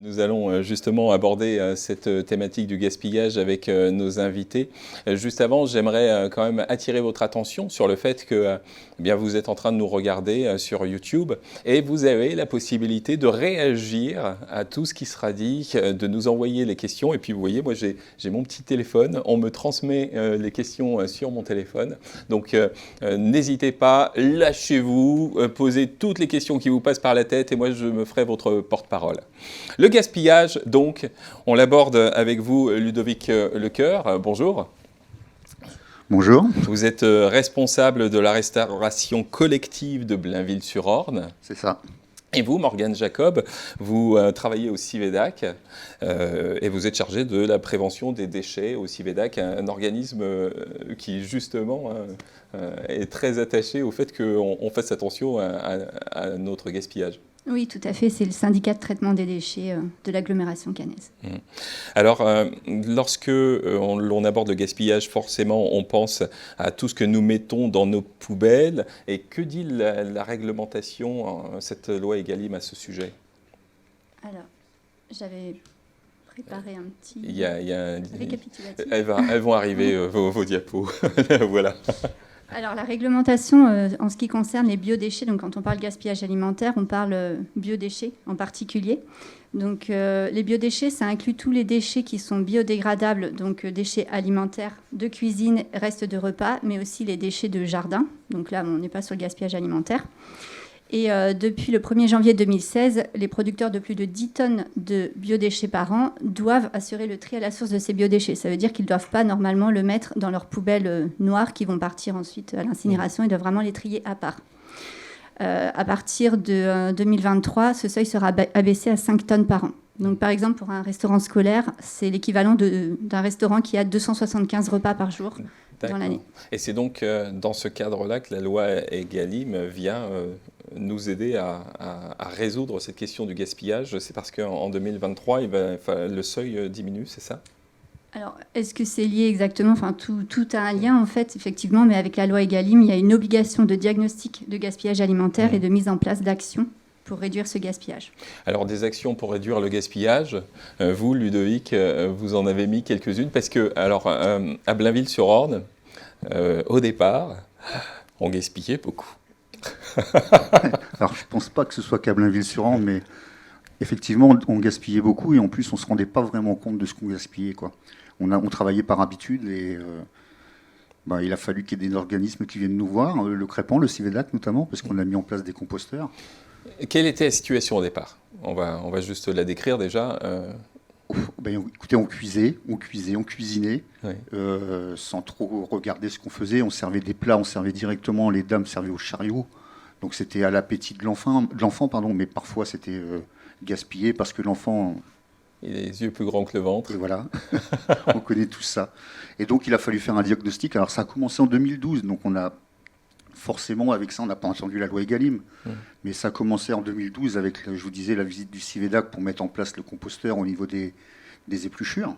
Nous allons justement aborder cette thématique du gaspillage avec nos invités. Juste avant, j'aimerais quand même attirer votre attention sur le fait que eh bien, vous êtes en train de nous regarder sur YouTube et vous avez la possibilité de réagir à tout ce qui sera dit, de nous envoyer les questions. Et puis vous voyez, moi j'ai mon petit téléphone, on me transmet les questions sur mon téléphone. Donc n'hésitez pas, lâchez-vous, posez toutes les questions qui vous passent par la tête et moi je me ferai votre porte-parole. Le gaspillage, donc, on l'aborde avec vous, Ludovic Lecoeur. Bonjour. Bonjour. Vous êtes responsable de la restauration collective de Blainville-sur-Orne. C'est ça. Et vous, Morgane Jacob, vous travaillez au Civedac et vous êtes chargé de la prévention des déchets au Civedac, un organisme qui, justement, est très attaché au fait qu'on fasse attention à notre gaspillage. Oui, tout à fait. C'est le syndicat de traitement des déchets de l'agglomération caennaise. Alors, lorsque l'on aborde le gaspillage, forcément, on pense à tout ce que nous mettons dans nos poubelles. Et que dit la réglementation, cette loi Egalim, à ce sujet? Alors, j'avais préparé un petit Il y a récapitulatif. Elles vont arriver, vos diapos. Voilà. Alors, la réglementation, en ce qui concerne les biodéchets, donc quand on parle gaspillage alimentaire, on parle biodéchets en particulier. Donc, les biodéchets, ça inclut tous les déchets qui sont biodégradables, donc déchets alimentaires, de cuisine, restes de repas, mais aussi les déchets de jardin. Donc là, on n'est pas sur le gaspillage alimentaire. Et depuis le 1er janvier 2016, les producteurs de plus de 10 tonnes de biodéchets par an doivent assurer le tri à la source de ces biodéchets. Ça veut dire qu'ils ne doivent pas normalement le mettre dans leurs poubelles noires qui vont partir ensuite à l'incinération. Ils doivent vraiment les trier à part. À partir de 2023, ce seuil sera abaissé à 5 tonnes par an. Donc, par exemple, pour un restaurant scolaire, c'est l'équivalent d'un restaurant qui a 275 repas par jour dans l'année. Et c'est donc dans ce cadre-là que la loi Egalim vient nous aider à résoudre cette question du gaspillage. C'est parce qu'en 2023, le seuil diminue, c'est ça? Alors, est-ce que c'est lié exactement? Enfin, tout a un lien, en fait, effectivement, mais avec la loi Egalim, il y a une obligation de diagnostic de gaspillage alimentaire et de mise en place d'actions pour réduire ce gaspillage. Alors, des actions pour réduire le gaspillage, vous, Ludovic, vous en avez mis quelques-unes, parce que, alors, à Blainville-sur-Orne, au départ, on gaspillait beaucoup. Alors, je ne pense pas que ce soit qu'à Blainville-sur-Orne, mais effectivement, on gaspillait beaucoup et en plus, on ne se rendait pas vraiment compte de ce qu'on gaspillait, quoi. On travaillait par habitude et il a fallu qu'il y ait des organismes qui viennent nous voir, le Crépan, le Civedac notamment, parce qu'on a mis en place des composteurs. Quelle était la situation au départ? On va juste la décrire déjà. Écoutez, on cuisinait, oui. Sans trop regarder ce qu'on faisait. On servait des plats, on servait directement, les dames servaient au chariot. Donc c'était à l'appétit de l'enfant, mais parfois c'était gaspillé parce que l'enfant... Il a les yeux plus grands que le ventre. Et voilà, on connaît tout ça. Et donc il a fallu faire un diagnostic. Alors ça a commencé en 2012, donc on a... Forcément, avec ça, on n'a pas entendu la loi Egalim. Mais ça a commencé en 2012 avec, je vous disais, la visite du Civedac pour mettre en place le composteur au niveau des épluchures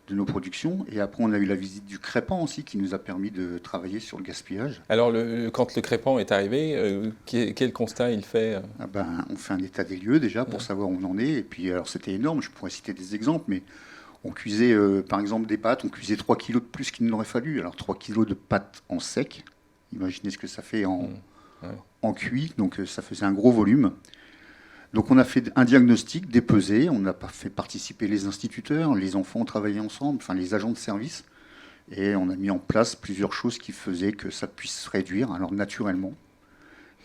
de nos productions. Et après, on a eu la visite du Crépan aussi qui nous a permis de travailler sur le gaspillage. Alors, quand le Crépan est arrivé, quel constat il fait? On fait un état des lieux déjà pour savoir où on en est. Et puis, alors, c'était énorme. Je pourrais citer des exemples, mais on cuisait, par exemple, des pâtes. On cuisait 3 kilos de plus qu'il n'aurait fallu. Alors, 3 kilos de pâtes en sec. Imaginez ce que ça fait en cuit, donc ça faisait un gros volume. Donc on a fait un diagnostic, dépesé, on a fait participer les instituteurs, les enfants ont travaillé ensemble, enfin les agents de service, et on a mis en place plusieurs choses qui faisaient que ça puisse se réduire, alors naturellement.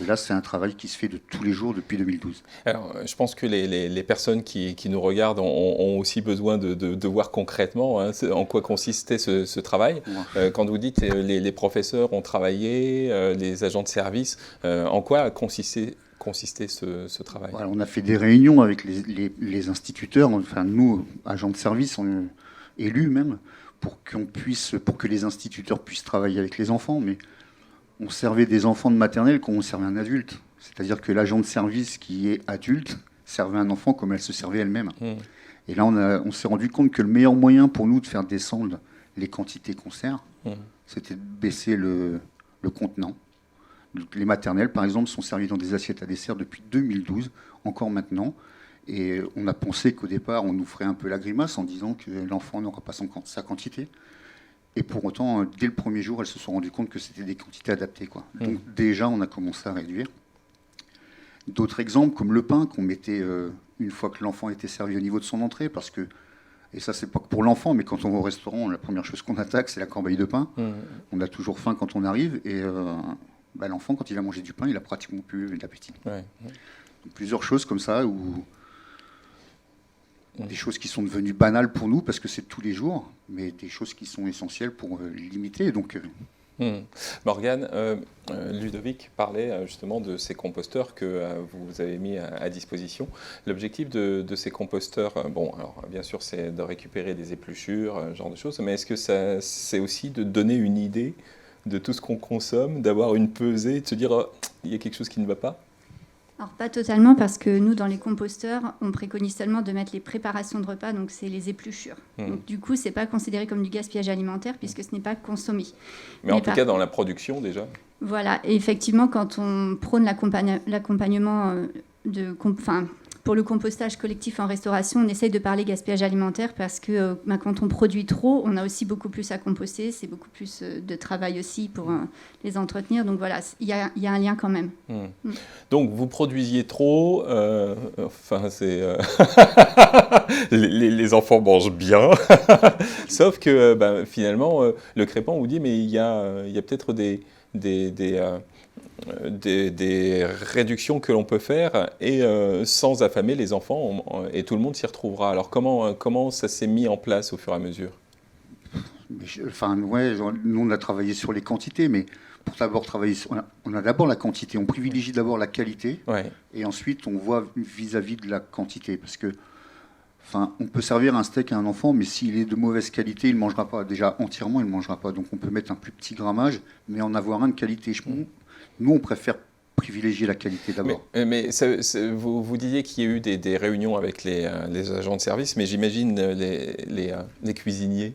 Et là, c'est un travail qui se fait de tous les jours depuis 2012. Alors, je pense que les personnes qui nous regardent ont aussi besoin de voir concrètement en quoi consistait ce travail. Quand vous dites les professeurs ont travaillé, les agents de service, en quoi consistait ce travail? Voilà, on a fait des réunions avec les instituteurs, enfin nous, agents de service, élus même, pour que les instituteurs puissent travailler avec les enfants, mais on servait des enfants de maternelle comme on servait un adulte. C'est-à-dire que l'agent de service qui est adulte servait un enfant comme elle se servait elle-même. Et là, on s'est rendu compte que le meilleur moyen pour nous de faire descendre les quantités qu'on sert, c'était de baisser le contenant. Donc, les maternelles, par exemple, sont servies dans des assiettes à dessert depuis 2012, encore maintenant. Et on a pensé qu'au départ, on nous ferait un peu la grimace en disant que l'enfant n'aura pas sa quantité. Et pour autant, dès le premier jour, elles se sont rendues compte que c'était des quantités adaptées, quoi. Donc déjà, on a commencé à réduire. D'autres exemples, comme le pain qu'on mettait une fois que l'enfant était servi au niveau de son entrée, parce que, et ça c'est pas que pour l'enfant, mais quand on va au restaurant, la première chose qu'on attaque, c'est la corbeille de pain. On a toujours faim quand on arrive, et l'enfant, quand il a mangé du pain, il a pratiquement plus d'appétit. Ouais. Donc, plusieurs choses comme ça, où des choses qui sont devenues banales pour nous, parce que c'est tous les jours, mais des choses qui sont essentielles pour limiter. Donc, Morgane, Ludovic parlait justement de ces composteurs que vous avez mis à disposition. L'objectif de ces composteurs, bon, alors bien sûr, c'est de récupérer des épluchures, ce genre de choses, mais est-ce que c'est aussi de donner une idée de tout ce qu'on consomme, d'avoir une pesée, de se dire, il y a quelque chose qui ne va pas ? Alors pas totalement, parce que nous, dans les composteurs, on préconise seulement de mettre les préparations de repas, donc c'est les épluchures. Donc du coup, c'est pas considéré comme du gaspillage alimentaire, puisque ce n'est pas consommé. Mais en tout cas, dans la production, déjà. Voilà, et effectivement, quand on prône l'accompagnement pour le compostage collectif en restauration, on essaye de parler gaspillage alimentaire, parce que quand on produit trop, on a aussi beaucoup plus à composter, c'est beaucoup plus de travail aussi pour les entretenir. Donc voilà, il y a un lien quand même. Donc vous produisiez trop, les enfants mangent bien, sauf que finalement, le Crépan vous dit, mais il y a peut-être des réductions que l'on peut faire et sans affamer les enfants, et tout le monde s'y retrouvera. Alors comment ça s'est mis en place au fur et à mesure ? Nous on a travaillé sur les quantités, mais pour d'abord travailler on a d'abord la quantité, on privilégie d'abord la qualité, et ensuite on voit vis-à-vis de la quantité, parce que on peut servir un steak à un enfant, mais s'il est de mauvaise qualité, il ne mangera pas. Déjà, entièrement, il ne mangera pas. Donc, on peut mettre un plus petit grammage, mais en avoir un de qualité. Nous, on préfère privilégier la qualité d'abord. Mais vous disiez qu'il y a eu des réunions avec les agents de service, mais j'imagine les cuisiniers.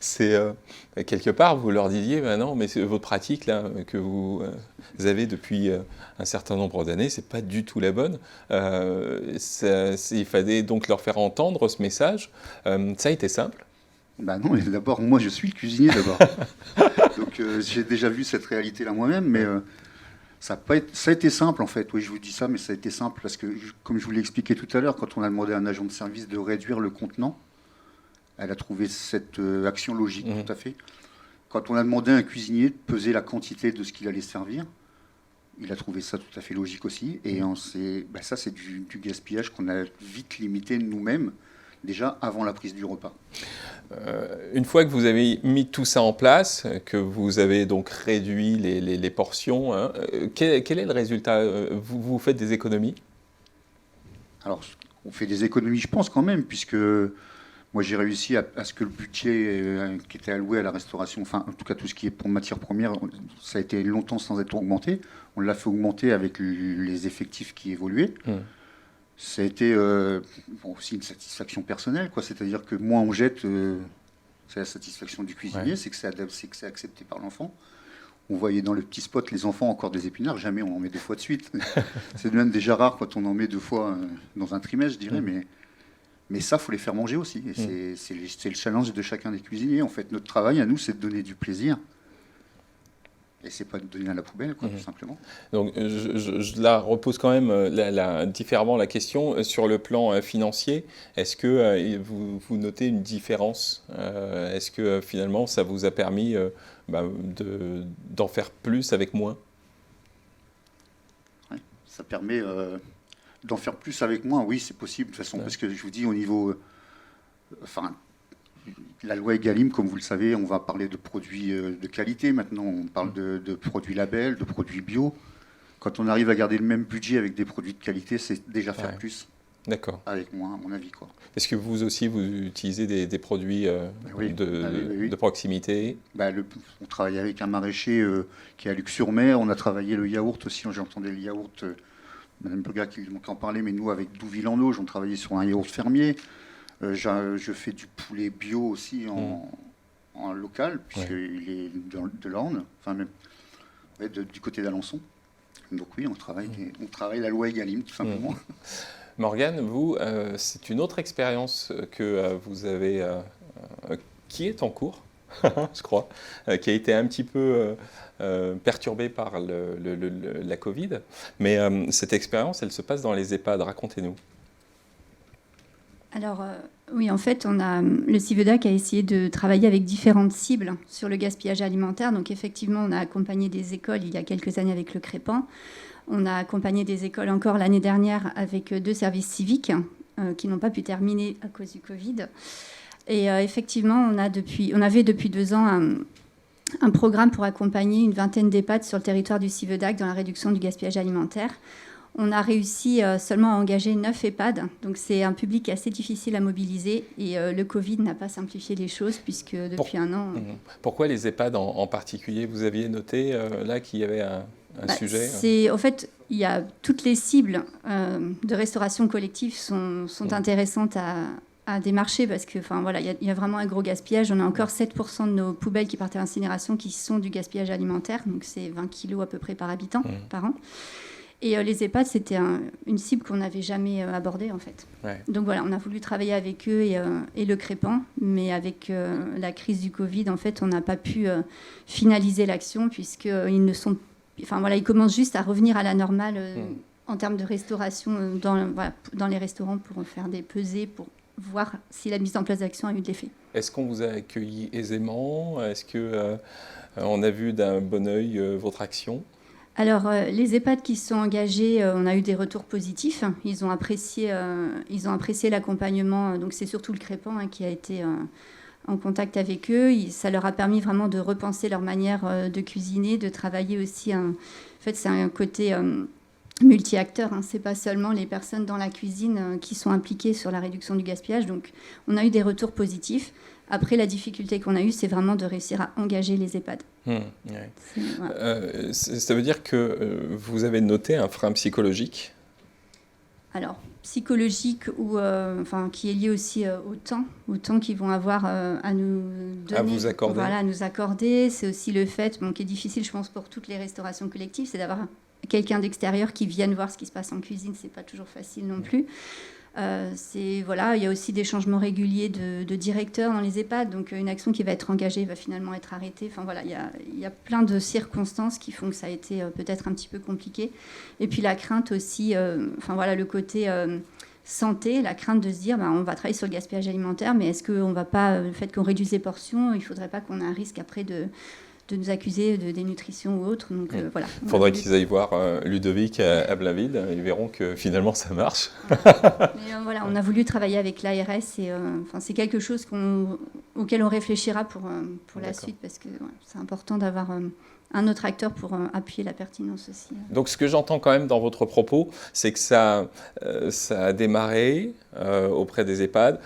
C'est quelque part, vous leur disiez, non, mais votre pratique là que vous avez depuis un certain nombre d'années, c'est pas du tout la bonne. Il fallait donc leur faire entendre ce message. Ça a été simple. Non, d'abord, moi je suis le cuisinier d'abord. Donc j'ai déjà vu cette réalité-là moi-même, mais ça a été simple en fait. Oui, je vous dis ça, mais ça a été simple parce que, comme je vous l'ai expliqué tout à l'heure, quand on a demandé à un agent de service de réduire le contenant, elle a trouvé cette action logique tout à fait. Quand on a demandé à un cuisinier de peser la quantité de ce qu'il allait servir, il a trouvé ça tout à fait logique aussi. Et ça, c'est du gaspillage qu'on a vite limité nous-mêmes, déjà avant la prise du repas. Une fois que vous avez mis tout ça en place, que vous avez donc réduit les portions, quel est le résultat ? Vous faites des économies ? Alors, on fait des économies, je pense quand même, puisque moi j'ai réussi à ce que le budget qui était alloué à la restauration, enfin en tout cas tout ce qui est pour matières premières, ça a été longtemps sans être augmenté. On l'a fait augmenter avec les effectifs qui évoluaient. Ça a été aussi une satisfaction personnelle, quoi. C'est-à-dire que moins on jette, c'est la satisfaction du cuisinier, c'est que c'est accepté par l'enfant. On voyait dans le petit spot les enfants encore des épinards, jamais on en met 2 fois de suite. C'est même déjà rare quand on en met 2 fois dans un trimestre, je dirais, mais ça, il faut les faire manger aussi. Et c'est le challenge de chacun des cuisiniers. En fait, notre travail à nous, c'est de donner du plaisir. Et c'est pas de donner à la poubelle, quoi, tout simplement. Donc, je la repose quand même différemment la question. Sur le plan financier, est-ce que vous notez une différence ? Est-ce que finalement, ça vous a permis d'en faire plus avec moins ? Ouais, ça permet d'en faire plus avec moins, oui, c'est possible, de toute façon, parce que je vous dis, au niveau... la loi Egalim, comme vous le savez, on va parler de produits de qualité maintenant, on parle de produits labels, de produits bio. Quand on arrive à garder le même budget avec des produits de qualité, c'est déjà faire plus. D'accord. Avec moins, à mon avis, quoi. Est-ce que vous aussi, vous utilisez des produits de proximité ? On travaille avec un maraîcher qui est à Luc-sur-Mer, on a travaillé le yaourt aussi, j'entendais le yaourt, Madame Boga qui en parlait, mais nous, avec Douville-en-Auge, on travaillait sur un yaourt fermier. Je fais du poulet bio aussi en local, puisqu'il est de l'Orne, enfin même du côté d'Alençon. Donc oui, on travaille la loi Egalim, tout simplement. Morgane, vous, c'est une autre expérience que vous avez, qui est en cours, je crois, qui a été un petit peu perturbée par la Covid. Mais cette expérience, elle se passe dans les EHPAD. Racontez-nous. Alors, oui, en fait, le Civedac a essayé de travailler avec différentes cibles sur le gaspillage alimentaire. Donc, effectivement, on a accompagné des écoles il y a quelques années avec le Crépan. On a accompagné des écoles encore l'année dernière avec 2 services civiques qui n'ont pas pu terminer à cause du Covid. Et effectivement, on avait depuis 2 ans un programme pour accompagner une vingtaine d'EHPAD sur le territoire du Civedac dans la réduction du gaspillage alimentaire. On a réussi seulement à engager 9 EHPAD, donc c'est un public assez difficile à mobiliser et le Covid n'a pas simplifié les choses puisque depuis un an... Pourquoi les EHPAD en particulier? Vous aviez noté là qu'il y avait un sujet En fait, il y a toutes les cibles de restauration collective sont intéressantes à démarcher parce que, voilà, il y a vraiment un gros gaspillage. On a encore 7% de nos poubelles qui partent à l'incinération qui sont du gaspillage alimentaire, donc c'est 20 kilos à peu près par habitant par an. Et les EHPAD, c'était une cible qu'on n'avait jamais abordée, en fait. Ouais. Donc voilà, on a voulu travailler avec eux et le Crépan, mais avec la crise du Covid, en fait, on n'a pas pu finaliser l'action, puisqu'ils ils commencent juste à revenir à la normale en termes de restauration dans les restaurants pour faire des pesées, pour voir si la mise en place d'action a eu de l'effet. Est-ce qu'on vous a accueilli aisément? Est-ce qu'on a vu d'un bon œil votre action? Alors, les EHPAD qui se sont engagés, on a eu des retours positifs. Ils ont apprécié l'accompagnement. Donc, c'est surtout le Crépan qui a été en contact avec eux. Ça leur a permis vraiment de repenser leur manière de cuisiner, de travailler aussi. En fait, c'est un côté multi-acteurs. C'est pas seulement les personnes dans la cuisine qui sont impliquées sur la réduction du gaspillage. Donc, on a eu des retours positifs. Après, la difficulté qu'on a eue, c'est vraiment de réussir à engager les EHPAD. Voilà. Ça veut dire que vous avez noté un frein psychologique? Alors, psychologique ou qui est lié aussi au temps qu'ils vont avoir à nous donner. À vous accorder. Voilà, à nous accorder. C'est aussi le fait, qui est difficile, je pense, pour toutes les restaurations collectives, c'est d'avoir quelqu'un d'extérieur qui vienne voir ce qui se passe en cuisine. C'est pas toujours facile non plus. Il y a aussi des changements réguliers de directeurs dans les EHPAD, donc une action qui va être engagée va finalement être arrêtée. Il y a plein de circonstances qui font que ça a été peut-être un petit peu compliqué. Et puis la crainte aussi, le côté santé, la crainte de se dire on va travailler sur le gaspillage alimentaire, mais est-ce qu'on va pas, le fait qu'on réduise les portions, il ne faudrait pas qu'on ait un risque après de nous accuser de dénutrition ou autre. Donc, voilà. Il faudrait qu'ils aillent voir Ludovic à Blainville. Ils verront que finalement ça marche. Mais, on a voulu travailler avec l'ARS et c'est quelque chose auquel on réfléchira pour la suite parce que c'est important d'avoir un autre acteur pour appuyer la pertinence aussi. Donc ce que j'entends quand même dans votre propos, c'est que ça a démarré auprès des EHPAD.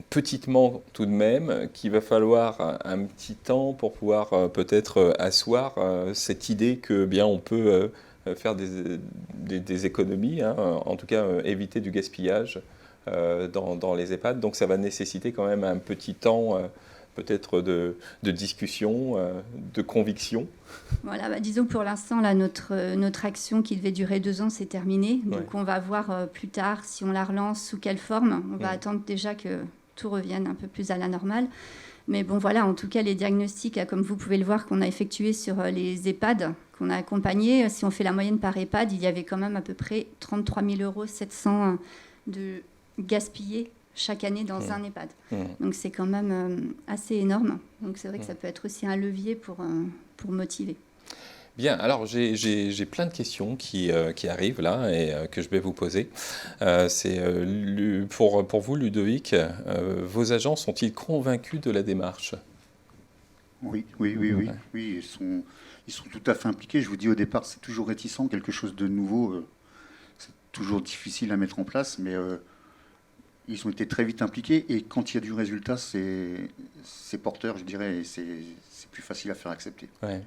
Petitement tout de même, qu'il va falloir un petit temps pour pouvoir peut-être asseoir cette idée que bien on peut faire des économies, en tout cas éviter du gaspillage dans les EHPAD. Donc ça va nécessiter quand même un petit temps peut-être de discussion, de conviction. Voilà, disons que pour l'instant, là, notre action qui devait durer 2 ans, c'est terminé. Donc on va voir plus tard si on la relance, sous quelle forme. On va attendre déjà que tout revienne un peu plus à la normale. Mais en tout cas, les diagnostics, comme vous pouvez le voir, qu'on a effectués sur les EHPAD, qu'on a accompagnés, si on fait la moyenne par EHPAD, il y avait quand même à peu près 33 700 € de gaspillés chaque année dans un EHPAD. Donc c'est quand même assez énorme. Donc c'est vrai que ça peut être aussi un levier pour motiver. Bien, alors j'ai plein de questions qui arrivent là et que je vais vous poser. Pour vous, Ludovic, vos agents sont-ils convaincus de la démarche? Oui, ils sont tout à fait impliqués. Je vous dis au départ, c'est toujours réticent, quelque chose de nouveau, c'est toujours difficile à mettre en place, mais ils ont été très vite impliqués et quand il y a du résultat, c'est porteur, je dirais, et c'est plus facile à faire accepter. Ouais.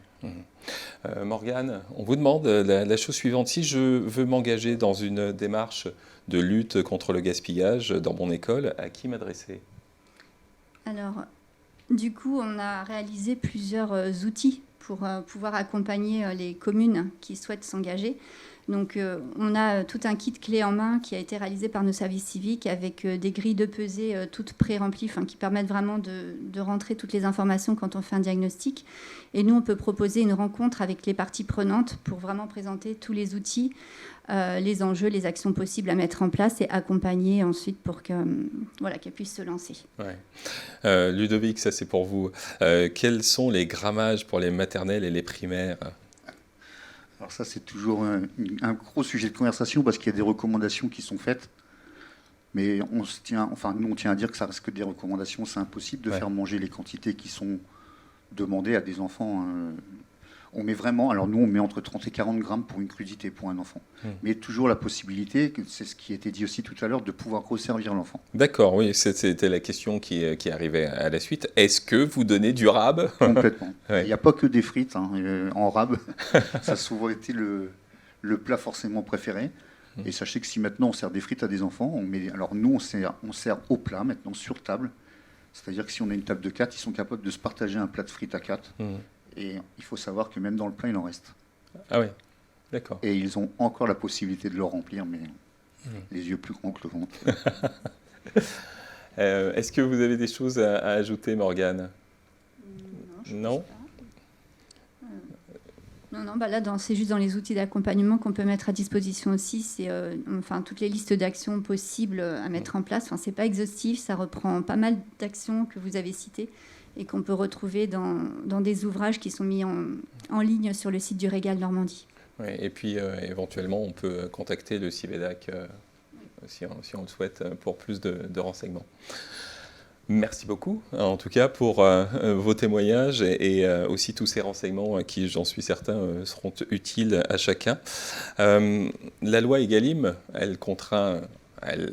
Morgane, on vous demande la chose suivante. Si je veux m'engager dans une démarche de lutte contre le gaspillage dans mon école, à qui m'adresser? Alors, du coup, on a réalisé plusieurs outils pour pouvoir accompagner les communes qui souhaitent s'engager. Donc on a tout un kit clé en main qui a été réalisé par nos services civiques avec des grilles de pesée toutes pré-remplies, qui permettent vraiment de rentrer toutes les informations quand on fait un diagnostic. Et nous, on peut proposer une rencontre avec les parties prenantes pour vraiment présenter tous les outils, les enjeux, les actions possibles à mettre en place et accompagner ensuite pour qu'elles puissent se lancer. Ouais. Ludovic, ça c'est pour vous. Quels sont les grammages pour les maternelles et les primaires ? Alors ça, c'est toujours un gros sujet de conversation parce qu'il y a des recommandations qui sont faites. Mais nous, on tient à dire que ça reste que des recommandations. C'est impossible de faire manger les quantités qui sont demandées à des enfants. On met entre 30 et 40 grammes pour une crudité pour un enfant. Mais toujours la possibilité, c'est ce qui a été dit aussi tout à l'heure, de pouvoir resservir l'enfant. D'accord, oui, c'était la question qui arrivait à la suite. Est-ce que vous donnez du rab ? Complètement. Il n'y a pas que des frites en rab. Ça a souvent été le plat forcément préféré. Et sachez que si maintenant on sert des frites à des enfants, nous on sert au plat maintenant sur table. C'est-à-dire que si on a une table de 4, ils sont capables de se partager un plat de frites à 4. Et il faut savoir que même dans le plat, il en reste. Ah oui, d'accord. Et ils ont encore la possibilité de le remplir, mais les yeux plus grands que le ventre. Est-ce que vous avez des choses à ajouter, Morgane ? Non. Non, là, c'est juste dans les outils d'accompagnement qu'on peut mettre à disposition aussi. C'est toutes les listes d'actions possibles à mettre en place. C'est pas exhaustif, ça reprend pas mal d'actions que vous avez citées et qu'on peut retrouver dans des ouvrages qui sont mis en ligne sur le site du Régal Normandie. Oui, et puis éventuellement, on peut contacter le CIVEDAC si on le souhaite pour plus de renseignements. Merci beaucoup, en tout cas, pour vos témoignages et aussi tous ces renseignements qui, j'en suis certain, seront utiles à chacun. La loi Egalim, elle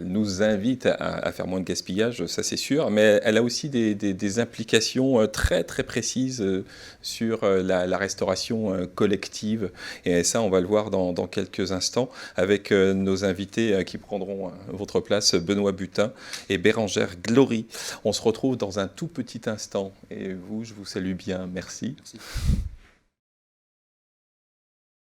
nous invite à faire moins de gaspillage, ça c'est sûr, mais elle a aussi des implications très très précises sur la restauration collective. Et ça, on va le voir dans quelques instants avec nos invités qui prendront votre place, Benoît Butin et Bérengère Glory. On se retrouve dans un tout petit instant. Et vous, je vous salue bien. Merci. Merci.